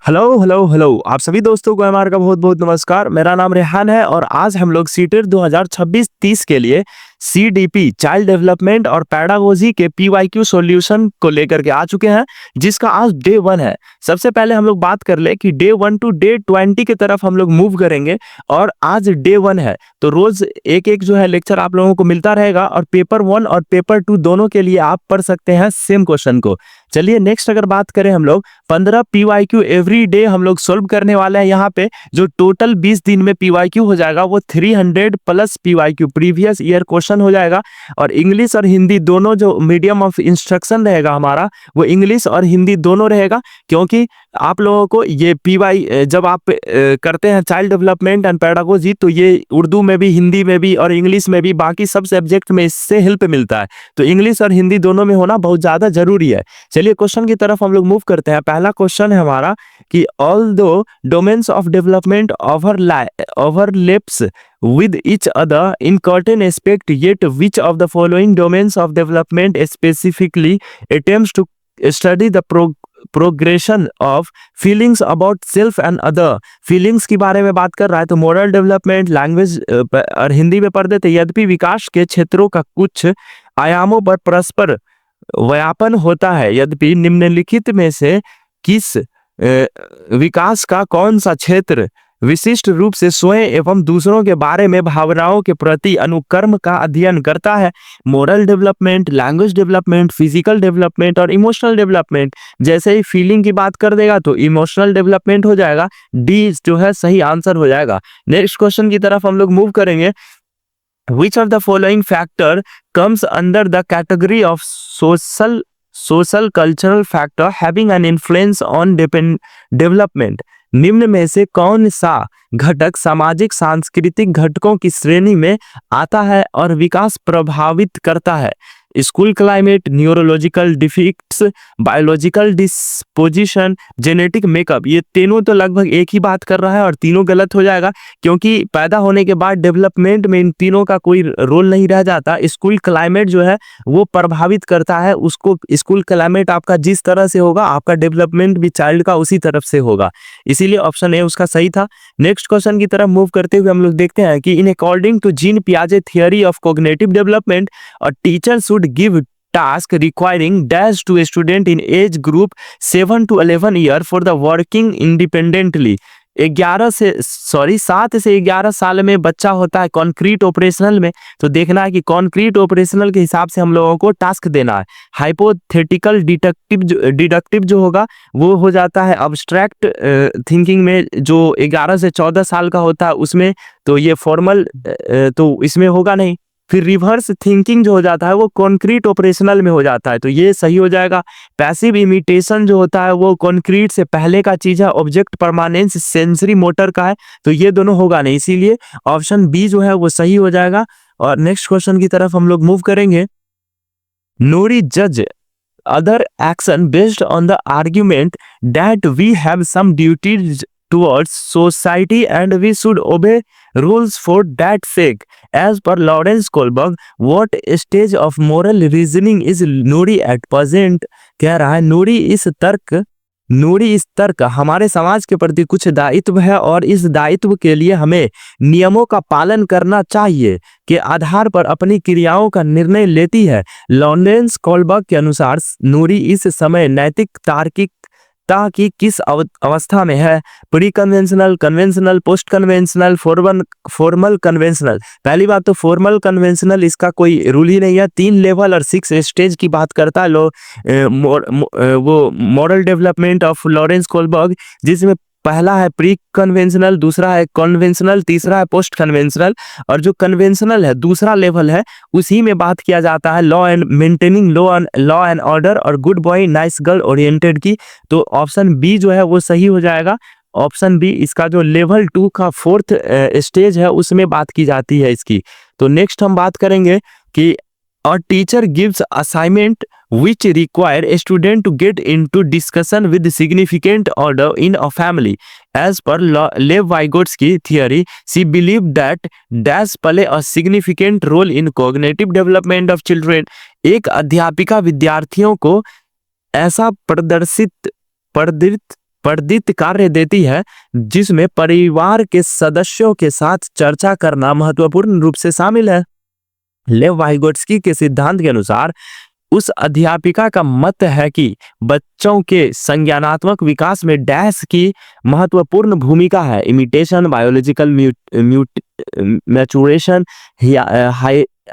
Hello hello hello आप सभी दोस्तों को हमारा का बहुत बहुत नमस्कार। मेरा नाम रेहान है और आज हम लोग सीटेट 2026-30 के लिए सीडीपी चाइल्ड डेवलपमेंट और पैडागोजी के पीवाईक्यू सॉल्यूशन को लेकर के आ चुके हैं, जिसका आज डे 1 है। सबसे पहले हम लोग बात कर ले कि डे 1 टू डे 20 की तरफ हम लोग मूव करेंगे और आज डे 1 है तो रोज एक एक जो है लेक्चर आप लोगों को मिलता रहेगा और पेपर 1 और पेपर 2 दोनों के लिए आप पढ़ सकते हैं सेम क्वेश्चन को। चलिए नेक्स्ट अगर बात करें हम लोग 15 पीवाईक्यू एवरी डे हम लोग सोल्व करने वाले हैं। यहाँ पे जो टोटल 20 दिन में पीवाईक्यू हो जाएगा वो 300 plus PYQ previous year question हो जाएगा। और इंग्लिश और हिंदी दोनों जो मीडियम ऑफ इंस्ट्रक्शन रहेगा हमारा वो इंग्लिश और हिंदी दोनों रहेगा, क्योंकि आप लोगों को ये पीवाई जब आप करते हैं चाइल्ड डेवलपमेंट एंड पैडागोजी तो ये उर्दू में भी, हिंदी में भी और इंग्लिश में भी, बाकी सब सब्जेक्ट में इससे हेल्प मिलता है। तो इंग्लिश और हिंदी दोनों में होना बहुत ज़्यादा जरूरी है। चलिए क्वेश्चन की तरफ हम लोग मूव करते हैं। पहला क्वेश्चन है हमारा कि although domains of development overlaps with each other in certain aspect, yet which of the following domains of development specifically attempts to study the progression of feelings about self and other. Feelings के बारे में बात कर रहा है तो moral development language और हिंदी में पढ़ देते। यद्यपि विकास के क्षेत्रों का कुछ आयामों पर परस्पर व्यापन होता है, यद्यपि निम्नलिखित में से किस विकास का कौन सा क्षेत्र विशिष्ट रूप से स्वयं एवं दूसरों के बारे में भावनाओं के प्रति अनुकर्म का अध्ययन करता है। Moral development, language development, physical development और इमोशनल डेवलपमेंट। जैसे ही फीलिंग की बात कर देगा तो इमोशनल डेवलपमेंट हो जाएगा, डी जो है सही आंसर हो जाएगा। नेक्स्ट क्वेश्चन की तरफ हम लोग मूव करेंगे। Which of the following factor comes under the category of social cultural factor having an influence on development? निम्न में से कौन सा घटक सामाजिक सांस्कृतिक घटकों की श्रेणी में आता है और विकास प्रभावित करता है? School climate, neurological defects, biological disposition, genetic makeup. ये तीनों तो लगभग एक ही बात कर रहा है और तीनों गलत हो जाएगा, क्योंकि पैदा होने के बाद डेवलपमेंट में इन तीनों का कोई रोल नहीं रह जाता। स्कूल क्लाइमेट जो है वो प्रभावित करता है उसको। स्कूल क्लाइमेट आपका जिस तरह से होगा आपका डेवलपमेंट भी चाइल्ड का उसी तरफ से होगा, इसीलिए ऑप्शन ए उसका सही था। नेक्स्ट क्वेश्चन की तरफ मूव करते हुए हम लोग देखते हैं कि इन अकॉर्डिंग टू जीन पियाजे थियरी ऑफ कॉग्निटिव डेवलपमेंट और teacher should give task requiring dash to a student in age group 7 to 11 year for the working independently। 7 से 11 साल में बच्चा होता है कॉन्क्रीट ऑपरेशनल में, तो देखना है कि कॉन्क्रीट ऑपरेशनल के हिसाब से हम लोगों को टास्क देना है। हाइपोथेटिकल डिडक्टिव जो होगा वो हो जाता है अब्स्ट्रैक्ट थिंकिंग में, जो 11 से 14 साल का होता है उसमें, तो ये फॉर्मल तो इसमें होगा नहीं। फिर रिवर्स थिंकिंग जो हो जाता है वो कॉन्क्रीट ऑपरेशनल में हो जाता है, तो ये सही हो जाएगा। पैसिव इमिटेशन जो होता है वो कॉन्क्रीट से पहले का चीज है, ऑब्जेक्ट परमानेंस सेंसरी मोटर का है, तो ये दोनों होगा नहीं, इसीलिए ऑप्शन बी जो है वो सही हो जाएगा। और नेक्स्ट क्वेश्चन की तरफ हम लोग मूव करेंगे। नूरी जज other action based on the argument that we have some duties towards society and we should obey rules for that sake. As per Lawrence Kohlberg, what stage of moral reasoning is Nuri at present? कह रहा है नूरी इस तर्क हमारे समाज के प्रति कुछ दायित्व है और इस दायित्व के लिए हमें नियमों का पालन करना चाहिए के आधार पर अपनी क्रियाओं का निर्णय लेती है। लॉरेंस कोलबर्ग के अनुसार नूरी इस समय नैतिक तार्किक की किस अवस्था में है? Pre conventional, conventional, post conventional, formal conventional. पहली बात तो फॉर्मल कन्वेंशनल इसका कोई रूल ही नहीं है। 3 लेवल और 6 स्टेज की बात करता है वो moral development of Lawrence Kohlberg, जिसमें पहला है प्री कन्वेंशनल, दूसरा है कन्वेंशनल, तीसरा है पोस्ट कन्वेंशनल। और जो कन्वेंशनल है दूसरा लेवल है, उसी में बात किया जाता है law and maintaining law and order और good boy nice girl oriented की। तो ऑप्शन बी जो है वो सही हो जाएगा। ऑप्शन बी इसका जो लेवल 2 का 4th स्टेज है उसमें बात की जाती है इसकी। तो नेक्स्ट हम बात करेंगे कि A teacher gives assignment which require a student to get into discussion with significant order in a family. As per Lev Vygotsky theory, she believed that dash play a significant role in cognitive development of children. एक अध्यापिका विद्यार्थियों को ऐसा प्रदर्शित वर्धित कार्य देती है, जिसमें परिवार के सदस्यों के साथ चर्चा करना महत्वपूर्ण रूप से शामिल है। लेव वाइगोट्स्की के सिद्धांत के अनुसार उस अध्यापिका का मत है कि बच्चों के संज्ञानात्मक विकास में डैश की महत्वपूर्ण भूमिका है। इमिटेशन, बायोलॉजिकल मैचुरेशन,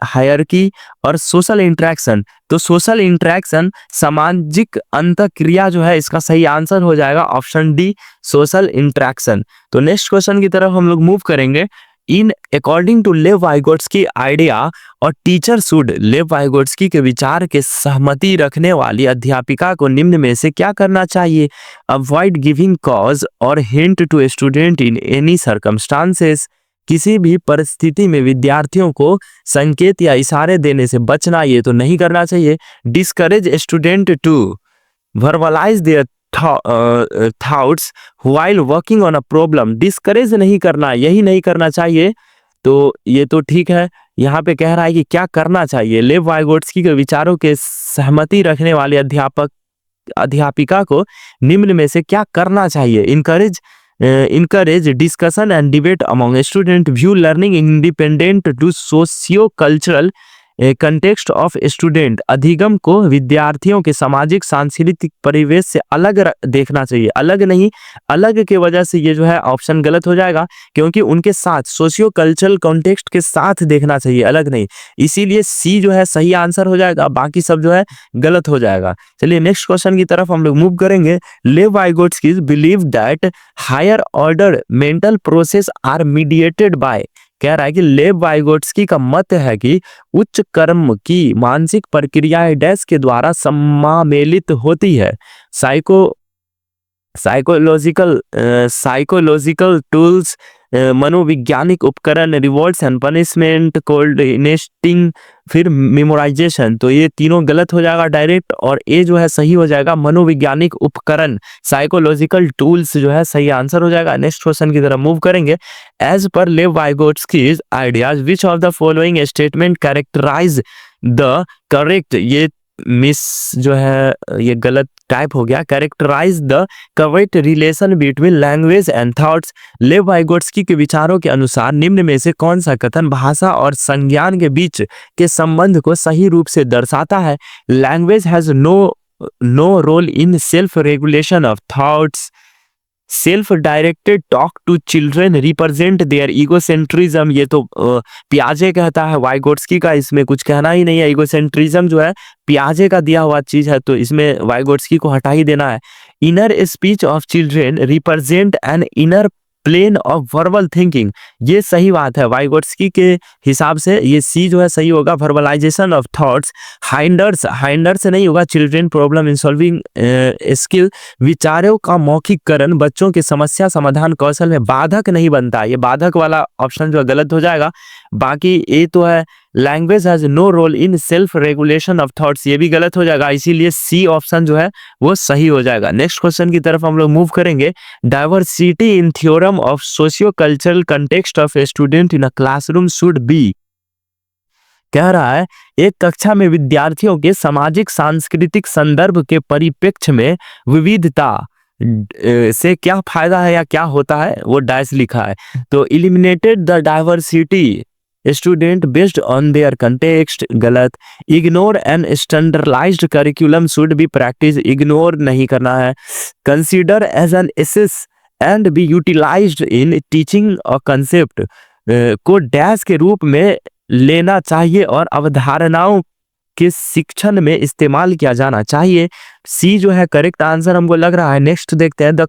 हायरार्की और सोशल इंटरेक्शन। तो सोशल इंटरेक्शन, सामाजिक अंतःक्रिया जो है, इसका सही आंसर हो जाएगा ऑप्शन डी, सोशल इंटरेक्शन। तो नेक्स्ट क्वेश्चन की तरफ हम लोग मूव करेंगे। इन अकॉर्डिंग टू लेव वाइगोट्स्की आइडिया और टीचर शुड, लेव वाइगोट्स्की के विचार के सहमति रखने वाली अध्यापिका को निम्न में से क्या करना चाहिए? अवॉइड गिविंग कॉज और hint to student in any circumstances. किसी भी परिस्थिति में विद्यार्थियों को संकेत या इशारे देने से बचना, ये तो नहीं करना चाहिए। Discourage student to verbalise their thoughts while working on a problem. Discourage नहीं करना, यही नहीं करना चाहिए। तो ये तो ठीक है। यहाँ पे कह रहा है कि क्या करना चाहिए। लेव वाइगोट्स्की के विचारों के सहमति रखने वाले अध्यापिका को निम्न में से क्या करना चाहिए? encourage discussion and debate among student, view learning independent to socio-cultural context of student. अधिगम को विद्यार्थियों के सामाजिक सांस्कृतिक परिवेश से अलग देखना चाहिए, अलग नहीं, अलग के वजह से ये जो है ऑप्शन गलत हो जाएगा, क्योंकि उनके साथ सोशियो कल्चरल कॉन्टेक्स्ट के साथ देखना चाहिए, अलग नहीं। इसीलिए सी जो है सही आंसर हो जाएगा, बाकी सब जो है गलत हो जाएगा। चलिए नेक्स्ट क्वेश्चन की तरफ हम लोग मूव करेंगे। Lev Vygotsky believe that higher order mental process are mediated by. कह रहा है कि लेव वाइगोट्स्की का मत है कि उच्च कर्म की मानसिक प्रक्रियाएं डैश के द्वारा सम्मिलित होती है। साइकोलॉजिकल टूल्स, मनोवैज्ञानिक उपकरण, रिवॉर्ड्स एंड पनिशमेंट, कोऑर्डिनेटिंग, फिर मेमोराइजेशन। तो ये तीनों गलत हो जाएगा डायरेक्ट, और ए जो है सही हो जाएगा, मनोवैज्ञानिक उपकरण, साइकोलॉजिकल टूल्स जो है सही आंसर हो जाएगा। नेक्स्ट क्वेश्चन की तरफ मूव करेंगे। As per Lev Vygotsky ideas which of the following statement characterise the correct, ये मिस जो है ये गलत टाइप हो गया, characterise the correct relation between language and thoughts. Lev Vygotsky के विचारों के अनुसार निम्न में से कौन सा कथन भाषा और संज्ञान के बीच के संबंध को सही रूप से दर्शाता है? Language has no role in self regulation of thoughts. Self directed talk to children represent their egocentrism, ये तो पियाजे कहता है, वाइगोट्स्की का इसमें कुछ कहना ही नहीं है। ईगोसेंट्रिज्म जो है पियाजे का दिया हुआ चीज है, तो इसमें वाइगोट्स्की को हटा ही देना है। Inner speech of children represent an inner plane of verbal thinking, ये सही बात है वाइगोट्स्की के हिसाब से, ये सी जो है सही होगा। वर्बलाइजेशन ऑफ थॉट्स, हाइंडर्स नहीं होगा। Children problem in solving skill, विचारों का मौखिककरण बच्चों के समस्या समाधान कौशल में बाधक नहीं बनता, ये बाधक वाला ऑप्शन जो है गलत हो जाएगा। बाकी ए तो है language has no role in self regulation of thoughts, ये भी गलत हो जाएगा, इसीलिए सी ऑप्शन जो है वो सही हो जाएगा। नेक्स्ट क्वेश्चन की तरफ हम लोग मूव करेंगे। Diversity in theorem of socio cultural context of a student in a classroom should be. कह रहा है एक कक्षा में विद्यार्थियों के सामाजिक सांस्कृतिक संदर्भ के परिप्रेक्ष्य में विविधता से क्या फायदा है या क्या होता है, वो डैश लिखा है। तो eliminated the diversity student based on their context, गलत। Ignore an standardised curriculum should be practice, ignore नहीं करना है। कंसीडर एज एन एसेस and be utilised in teaching a concept, को डैश के रूप में लेना चाहिए और अवधारणाओं के शिक्षण में इस्तेमाल किया जाना चाहिए। सी जो है करेक्ट आंसर हमको लग रहा है। नेक्स्ट देखते हैं, the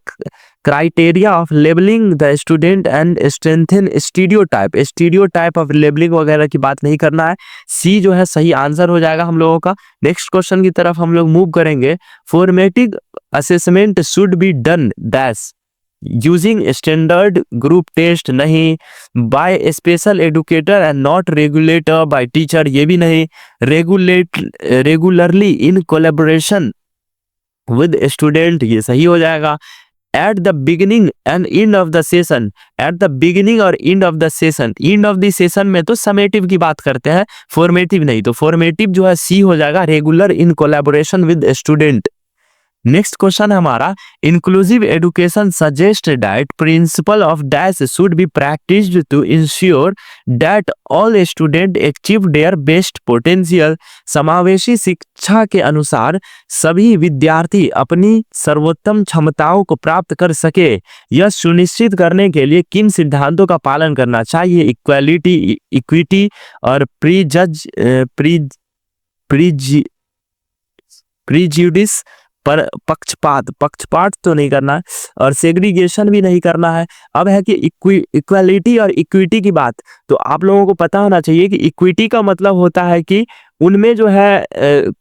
criteria of labelling the student and strengthen stereotype of labelling वगैरह की बात नहीं करना है। सी जो है सही आंसर हो जाएगा हम लोगों का। नेक्स्ट क्वेश्चन की तरफ हम लोग मूव करेंगे। Formative assessment should be done dash using standard group test, नहीं। By special educator and not regulator by teacher, ये भी नहीं। Regularly in collaboration with student, ये सही हो जाएगा। At the beginning and end of the session, at the beginning और end of the session, end of the session में तो समेटिव की बात करते हैं, फॉर्मेटिव नहीं। तो फॉर्मेटिव जो है सी हो जाएगा, regular in collaboration with student. Next question है हमारा, inclusive education suggest that principal of dash should be practised to ensure that all student achieve their best potential. समावेशी शिक्षा के अनुसार सभी विद्यार्थी अपनी सर्वोत्तम क्षमताओं को प्राप्त कर सके, यह सुनिश्चित करने के लिए किन सिद्धांतों का पालन करना चाहिए? इक्वालिटी, इक्विटी और प्रीजुडिस पर पक्षपात तो नहीं करना है और सेग्रीगेशन भी नहीं करना है। अब है कि इक्वालिटी और इक्विटी की बात, तो आप लोगों को पता होना चाहिए कि इक्विटी का मतलब होता है कि उनमें जो है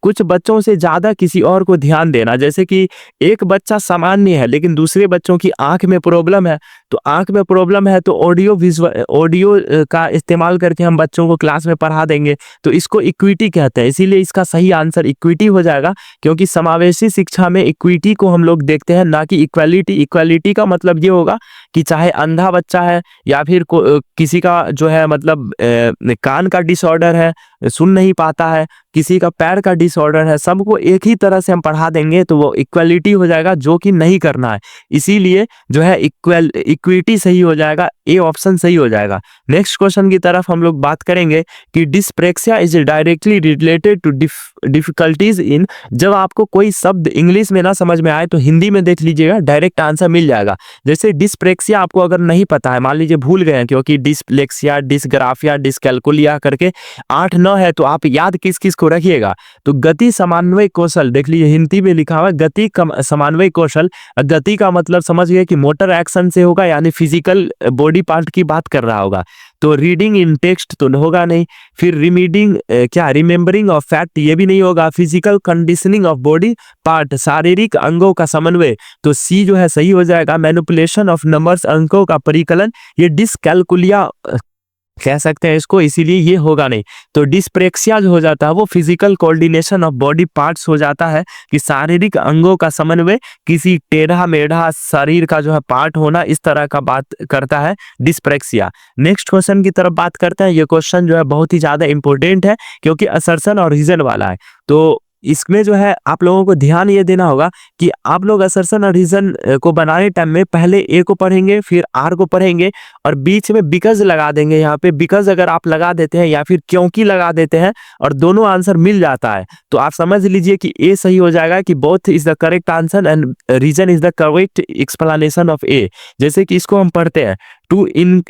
कुछ बच्चों से ज्यादा किसी और को ध्यान देना। जैसे कि एक बच्चा सामान्य है लेकिन दूसरे बच्चों की आंख में प्रॉब्लम है, तो आंख में प्रॉब्लम है तो ऑडियो का इस्तेमाल करके हम बच्चों को क्लास में पढ़ा देंगे, तो इसको इक्विटी कहते हैं। इसीलिए इसका सही आंसर इक्विटी हो जाएगा, क्योंकि समावेशी शिक्षा में इक्विटी को हम लोग देखते हैं, ना कि इक्वालिटी। इक्वालिटी का मतलब ये होगा कि चाहे अंधा बच्चा है या फिर किसी का जो है मतलब कान का डिसऑर्डर है, सुन नहीं पाता है, किसी का पैर का डिसऑर्डर है, सबको एक ही तरह से हम पढ़ा देंगे तो वो इक्वालिटी हो जाएगा, जो कि नहीं करना है। इसीलिए जो है इक्विटी सही हो जाएगा, ए ऑप्शन सही हो जाएगा। नेक्स्ट क्वेश्चन की तरफ हम लोग बात करेंगे कि dyspraxia is directly related to difficulties in. जब आपको कोई शब्द इंग्लिश में ना समझ में आए तो हिंदी में देख लीजिएगा, डायरेक्ट आंसर मिल जाएगा। जैसे डिस्प्रेक्सिया आपको अगर नहीं पता है, मान लीजिए भूल गए हैं, क्योंकि डिस्लेक्सिया, डिस्ग्राफिया, डिस्कैल्कुलिया करके 8-9 है, तो आप याद किस किस को रखिएगा। तो गति समन्वय कौशल, देख लीजिए हिंदी में लिखा हुआ है गति समन्वय कौशल। गति का मतलब समझ गए कि मोटर एक्शन से होगा, यानी फिजिकल बॉडी पार्ट की बात कर रहा होगा। तो रीडिंग इन टेक्स्ट तो होगा नहीं, फिर रिमेम्बरिंग ऑफ फैक्ट ये भी नहीं होगा, physical conditioning of body part, शारीरिक अंगों का समन्वय, तो सी जो है सही हो जाएगा। मैनिपुलेशन ऑफ नंबर्स, अंकों का परिकलन, ये डिस्कैल्कुलिया कह सकते हैं इसको, इसीलिए ये होगा नहीं। तो डिस्प्रेक्सिया जो हो जाता है वो physical coordination of body parts हो जाता है, कि शारीरिक अंगों का समन्वय, किसी टेढ़ा मेढ़ा शरीर का जो है पार्ट होना, इस तरह का बात करता है डिस्प्रेक्सिया। नेक्स्ट क्वेश्चन की तरफ बात करते हैं। ये क्वेश्चन जो है बहुत ही ज्यादा इंपॉर्टेंट है, क्योंकि असर्शन और रीजन वाला है। तो इसमें जो है आप लोगों को ध्यान ये देना होगा कि आप लोग असर्शन और रीजन को बनाने टाइम में पहले ए को पढ़ेंगे, फिर आर को पढ़ेंगे और बीच में बिकॉज लगा देंगे। यहाँ पे बिकॉज अगर आप लगा देते हैं या फिर क्योंकि लगा देते हैं और दोनों आंसर मिल जाता है, तो आप समझ लीजिए कि ए सही हो जाएगा, कि both is the correct answer and reason is the correct explanation of A. जैसे कि इसको हम पढ़ते हैं, to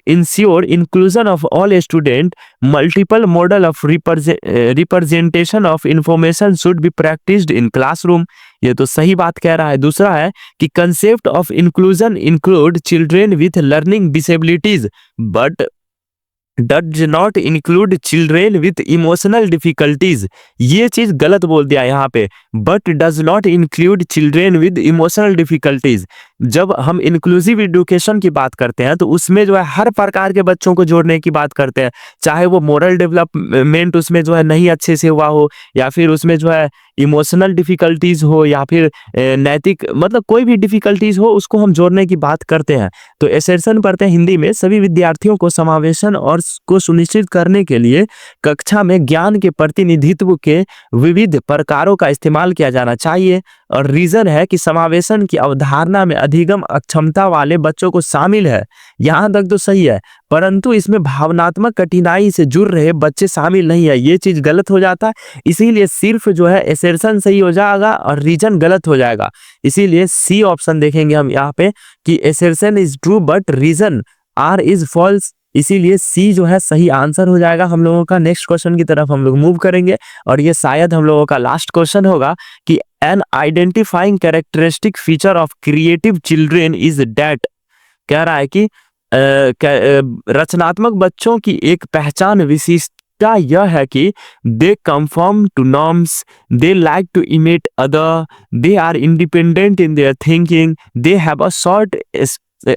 ensure inclusion of all student, multiple model of representation of information should be practiced in classroom। ये तो सही बात कह रहा है। दूसरा है कि concept of inclusion include children with learning disabilities but does not include children with emotional difficulties। ये चीज गलत बोल दिया यहाँ पे, but does not include children with emotional difficulties। जब हम इंक्लूसिव एजुकेशन की बात करते हैं तो उसमें जो है हर प्रकार के बच्चों को जोड़ने की बात करते हैं, चाहे वो मोरल डेवलपमेंट उसमें जो है नहीं अच्छे से हुआ हो, या फिर उसमें जो है इमोशनल डिफिकल्टीज हो, या फिर नैतिक, मतलब कोई भी डिफिकल्टीज हो, उसको हम जोड़ने की बात करते हैं। तो एसेशन पढ़ते हैं हिंदी में, सभी विद्यार्थियों को समावेशन और को सुनिश्चित करने के लिए कक्षा में ज्ञान के प्रतिनिधित्व के विविध प्रकारों का इस्तेमाल किया जाना चाहिए। और रीजन है कि समावेशन की अवधारणा में अधिगम अक्षमता वाले बच्चों को शामिल है। यहाँ तक तो सही है, परंतु इसमें भावनात्मक कठिनाई से जुड़ रहे बच्चे शामिल नहीं है, ये चीज गलत हो जाता है। इसीलिए सिर्फ जो है एसेशन सही हो जाएगा और रीजन गलत हो जाएगा। इसीलिए सी ऑप्शन देखेंगे हम यहाँ पे कि assertion is true but reason R is false. इसीलिए सी जो है सही आंसर हो जाएगा हम लोगों का। नेक्स्ट क्वेश्चन की तरफ हम लोग मूव करेंगे और ये शायद हम लोगों का लास्ट क्वेश्चन होगा कि an identifying characteristic feature of creative children is that. कह रहा है कि रचनात्मक बच्चों की एक पहचान विशिष्टता यह है कि they conform to norms, they like to imitate other, they are independent in their thinking, they have a short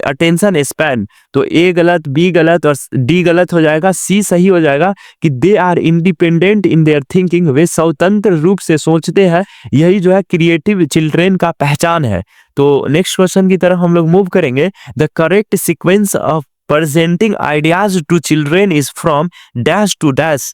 attention span. तो ए गलत, बी गलत और डी गलत हो जाएगा, सी सही हो जाएगा कि they are independent in their thinking, वे स्वतंत्र रूप से सोचते हैं। यही जो है क्रिएटिव चिल्ड्रेन का पहचान है। तो नेक्स्ट क्वेश्चन की तरफ हम लोग मूव करेंगे। The correct sequence of presenting ideas to children is from dash to dash.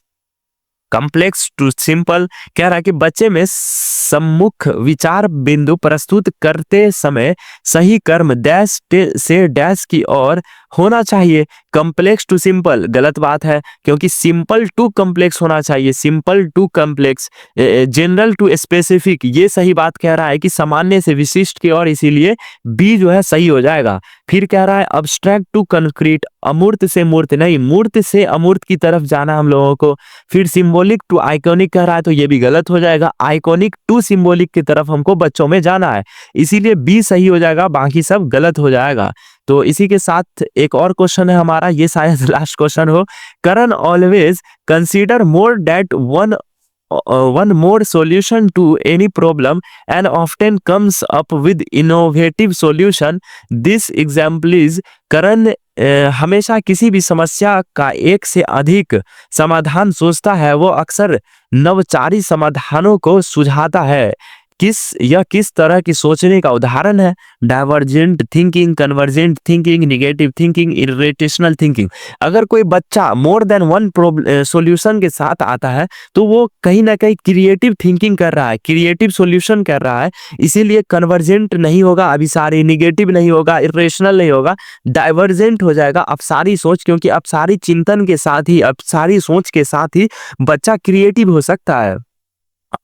Complex to simple. कह रहा है कि बच्चे में सम्मुख विचार बिंदु प्रस्तुत करते समय सही कर्म डैश से डैश की ओर होना चाहिए। कॉम्प्लेक्स टू सिंपल गलत बात है, क्योंकि सिंपल टू कॉम्प्लेक्स होना चाहिए, simple to complex. General to specific, ये सही बात कह रहा है कि सामान्य से विशिष्ट की ओर, इसीलिए बी जो है सही हो जाएगा। फिर कह रहा है अब्स्ट्रैक्ट टू कंक्रीट, अमूर्त से मूर्त नहीं, मूर्त से अमूर्त की तरफ जाना हम लोगों को। फिर सिंबॉलिक टू आइकॉनिक कह रहा है, तो ये भी गलत हो जाएगा, आइकॉनिक टू सिंबॉलिक की तरफ हमको बच्चों में जाना है, इसीलिए बी सही हो जाएगा, बाकी सब गलत हो जाएगा। तो इसी के साथ एक और क्वेश्चन है हमारा, ये शायद लास्ट क्वेश्चन हो। Karan always consider more that one more solution to any problem and often comes up with innovative solution. This example is करण हमेशा किसी भी समस्या का एक से अधिक समाधान सोचता है, वो अक्सर नवचारी समाधानों को सुझाता है। किस तरह की सोचने का उदाहरण है? Divergent thinking, convergent thinking, negative thinking, irrational thinking. अगर कोई बच्चा मोर देन वन सॉल्यूशन के साथ आता है तो वो कहीं ना कहीं क्रिएटिव थिंकिंग कर रहा है, क्रिएटिव सॉल्यूशन कर रहा है, इसीलिए कन्वर्जेंट नहीं होगा, अभिसारी, निगेटिव नहीं होगा, इरेशनल नहीं होगा, डाइवर्जेंट हो जाएगा, अपसारी सोच, क्योंकि अपसारी चिंतन के साथ ही, अपसारी सोच के साथ ही बच्चा क्रिएटिव हो सकता है।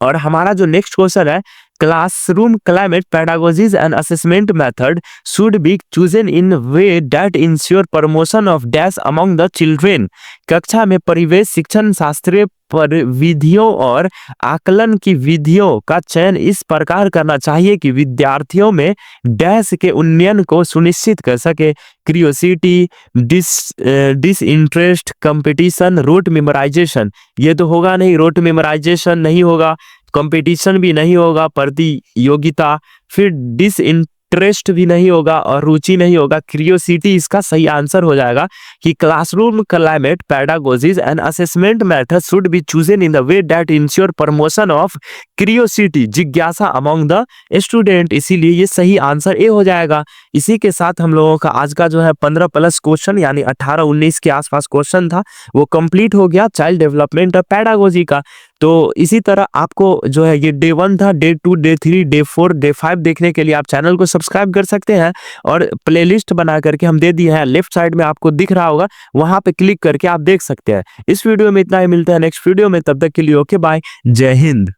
और हमारा जो नेक्स्ट क्वेश्चन है, classroom climate pedagogies and assessment method should be chosen in way that ensure promotion of dash among the children. कक्षा में परिवेश शिक्षण शास्त्रीय पर विधियों और आकलन की विधियों का चयन इस प्रकार करना चाहिए कि विद्यार्थियों में डैश के उन्नयन को सुनिश्चित कर सके। Curiosity, disinterest, competition, rote memorisation. ये तो होगा नहीं, रूट मेमोराइजेशन नहीं होगा, कंपटीशन भी नहीं होगा, प्रतियोगिता, फिर डिसइंटरेस्ट भी नहीं होगा और रुचि नहीं होगा। क्रियोसिटी इसका सही आंसर हो जाएगा कि classroom climate pedagogies and assessment method should be chosen in the way that ensure promotion of curiosity, जिज्ञासा अमंग द स्टूडेंट, इसीलिए ये सही आंसर ए हो जाएगा। इसी के साथ हम लोगों का आज का जो है 15+ क्वेश्चन यानी 18-19 के आसपास क्वेश्चन था वो कंप्लीट हो गया चाइल्ड डेवलपमेंट और पेडागोजी का। तो इसी तरह आपको जो है ये डे 1 था, डे 2, डे 3, डे 4, डे 5 देखने के लिए आप चैनल को सब्सक्राइब कर सकते हैं और प्लेलिस्ट बना करके हम दे दिए हैं, लेफ्ट साइड में आपको दिख रहा होगा, वहां पे क्लिक करके आप देख सकते हैं। इस वीडियो में इतना ही, मिलता है नेक्स्ट वीडियो में, तब तक के लिए ओके बाय, जय हिंद।